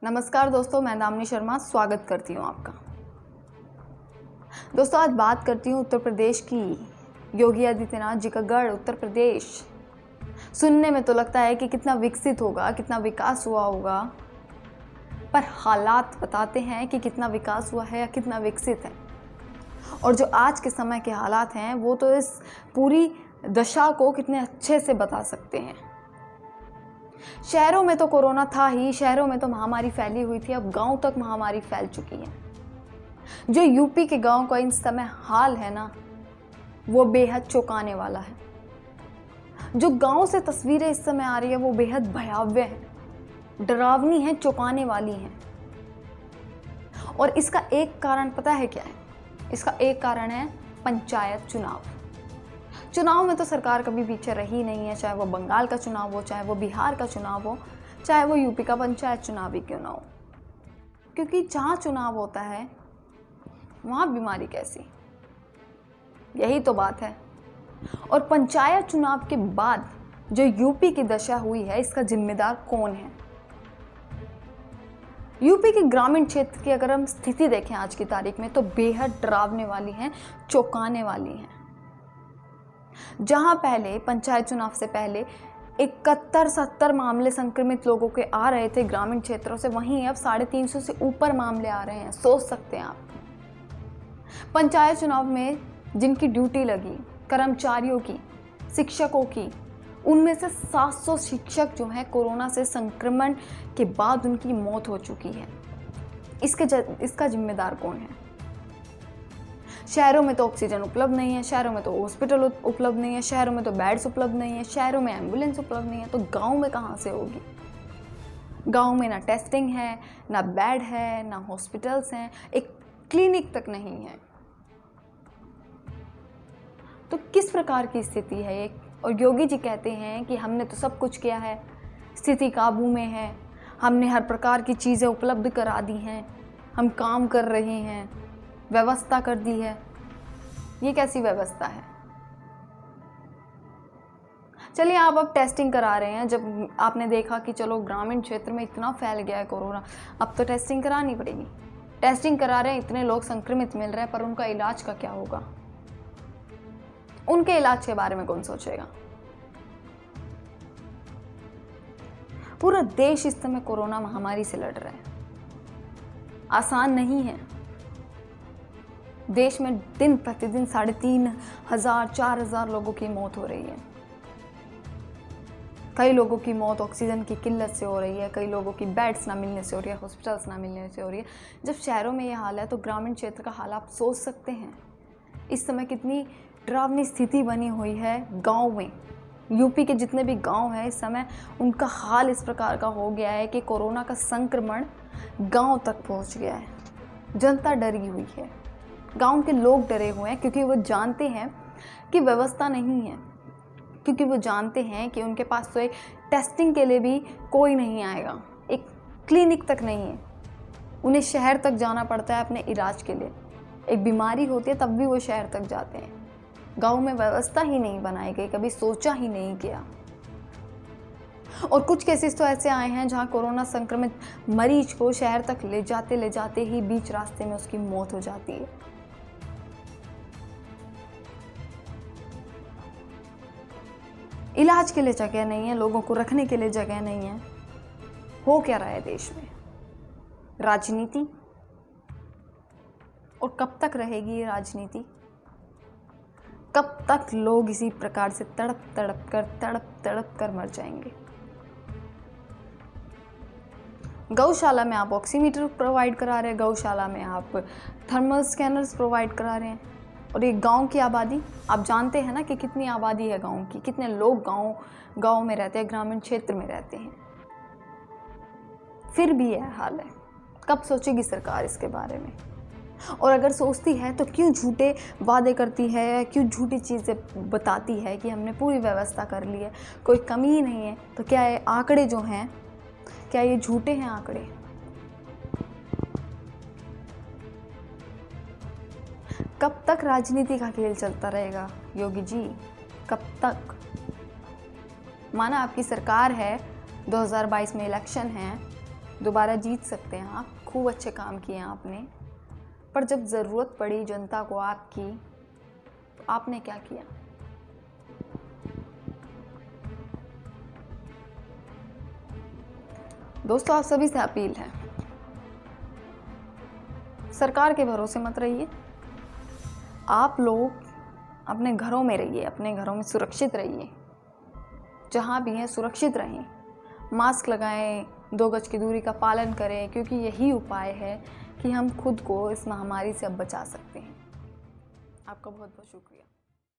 नमस्कार दोस्तों, मैं दामिनी शर्मा स्वागत करती हूँ आपका। दोस्तों, आज बात करती हूँ उत्तर प्रदेश की। योगी आदित्यनाथ जी का गढ़ उत्तर प्रदेश सुनने में तो लगता है कि कितना विकसित होगा, कितना विकास हुआ होगा, पर हालात बताते हैं कि कितना विकास हुआ है या कितना विकसित है। और जो आज के समय के हालात हैं वो तो इस पूरी दशा को कितने अच्छे से बता सकते हैं। शहरों में तो कोरोना था ही, शहरों में तो महामारी फैली हुई थी, अब गांव तक महामारी फैल चुकी है। जो यूपी के गांव का इस समय हाल है ना, वो बेहद चौंकाने वाला है। जो गांव से तस्वीरें इस समय आ रही है वो बेहद भयावह है, डरावनी है, चौंकाने वाली हैं। और इसका एक कारण पता है क्या है? इसका एक कारण है पंचायत चुनाव। चुनाव में तो सरकार कभी पीछे रही नहीं है, चाहे वो बंगाल का चुनाव हो, चाहे वो बिहार का चुनाव हो, चाहे वो यूपी का पंचायत चुनाव ही क्यों ना हो। क्योंकि जहाँ चुनाव होता है वहाँ बीमारी कैसी, यही तो बात है। और पंचायत चुनाव के बाद जो यूपी की दशा हुई है, इसका जिम्मेदार कौन है? यूपी के ग्रामीण क्षेत्र की अगर हम स्थिति देखें आज की तारीख में, तो बेहद डरावने वाली है, चौंकाने वाली है। जहां पहले पंचायत चुनाव से पहले 71-70 मामले संक्रमित लोगों के आ रहे थे ग्रामीण क्षेत्रों से, वहीं अब 350 से ऊपर मामले आ रहे हैं। सोच सकते हैं आप। पंचायत चुनाव में जिनकी ड्यूटी लगी, कर्मचारियों की, शिक्षकों की, उनमें से 700 शिक्षक जो हैं कोरोना से संक्रमण के बाद उनकी मौत हो चुकी है। इसका जिम्मेदार कौन है? शहरों में तो ऑक्सीजन उपलब्ध नहीं है, शहरों में तो हॉस्पिटल उपलब्ध नहीं है, शहरों में तो बेड्स उपलब्ध नहीं है, शहरों में एम्बुलेंस उपलब्ध नहीं है, तो गांव में कहाँ से होगी? गांव में ना टेस्टिंग है, ना बेड है, ना हॉस्पिटल्स हैं, एक क्लिनिक तक नहीं है। तो किस प्रकार की स्थिति है ये? और योगी जी कहते हैं कि हमने तो सब कुछ किया है, स्थिति काबू में है, हमने हर प्रकार की चीज़ें उपलब्ध करा दी हैं, हम काम कर रहे हैं, व्यवस्था कर दी है। ये कैसी व्यवस्था है? चलिए, आप अब टेस्टिंग करा रहे हैं। जब आपने देखा कि चलो ग्रामीण क्षेत्र में इतना फैल गया है कोरोना, अब तो टेस्टिंग करानी पड़ेगी। टेस्टिंग करा रहे हैं, इतने लोग संक्रमित मिल रहे हैं, पर उनका इलाज का क्या होगा? उनके इलाज के बारे में कौन सोचेगा? पूरा देश इस समय कोरोना महामारी से लड़ रहा है। आसान नहीं है। देश में दिन प्रतिदिन 3,500 4,000 लोगों की मौत हो रही है। कई लोगों की मौत ऑक्सीजन की किल्लत से हो रही है, कई लोगों की बेड्स ना मिलने से हो रही है, हॉस्पिटल्स ना मिलने से हो रही है। जब शहरों में यह हाल है तो ग्रामीण क्षेत्र का हाल आप सोच सकते हैं। इस समय कितनी डरावनी स्थिति बनी हुई है गांव में। यूपी के जितने भी गांव हैं इस समय, उनका हाल इस प्रकार का हो गया है कि कोरोना का संक्रमण गांव तक पहुंच गया है। जनता डरी हुई है, गांव के लोग डरे हुए हैं, क्योंकि वो जानते हैं कि व्यवस्था नहीं है, क्योंकि वो जानते हैं कि उनके पास तो एक टेस्टिंग के लिए भी कोई नहीं आएगा, एक क्लिनिक तक नहीं है। उन्हें शहर तक जाना पड़ता है अपने इलाज के लिए। एक बीमारी होती है तब भी वो शहर तक जाते हैं। गांव में व्यवस्था ही नहीं बनाई गई, कभी सोचा ही नहीं गया। और कुछ केसेस तो ऐसे आए हैं जहां कोरोना संक्रमित मरीज को शहर तक ले जाते ही बीच रास्ते में उसकी मौत हो जाती है। इलाज के लिए जगह नहीं है, लोगों को रखने के लिए जगह नहीं है। हो क्या रहा है देश में? राजनीति। और कब तक रहेगी ये राजनीति? कब तक लोग इसी प्रकार से तड़प तड़प कर मर जाएंगे? गौशाला में आप ऑक्सीमीटर प्रोवाइड करा रहे हैं, गौशाला में आप थर्मल स्कैनर्स प्रोवाइड करा रहे हैं। और ये गांव की आबादी, आप जानते हैं ना कि कितनी आबादी है गांव की, कितने लोग गांव में रहते हैं, ग्रामीण क्षेत्र में रहते हैं। फिर भी यह हाल है। कब सोचेगी सरकार इसके बारे में? और अगर सोचती है तो क्यों झूठे वादे करती है, क्यों झूठी चीज़ें बताती है कि हमने पूरी व्यवस्था कर ली है, कोई कमी ही नहीं है? तो क्या ये आंकड़े जो हैं, क्या ये झूठे हैं आंकड़े? कब तक राजनीति का खेल चलता रहेगा योगी जी? कब तक? माना आपकी सरकार है, 2022 में इलेक्शन है, दोबारा जीत सकते हैं आप, खूब अच्छे काम किए हैं आपने, पर जब ज़रूरत पड़ी जनता को आपकी, तो आपने क्या किया? दोस्तों, आप सभी से अपील है, सरकार के भरोसे मत रहिए। आप लोग अपने घरों में रहिए, अपने घरों में सुरक्षित रहिए, जहाँ भी हैं सुरक्षित रहें, मास्क लगाएं, 2 गज की दूरी का पालन करें, क्योंकि यही उपाय है कि हम खुद को इस महामारी से अब बचा सकते हैं। आपका बहुत बहुत शुक्रिया।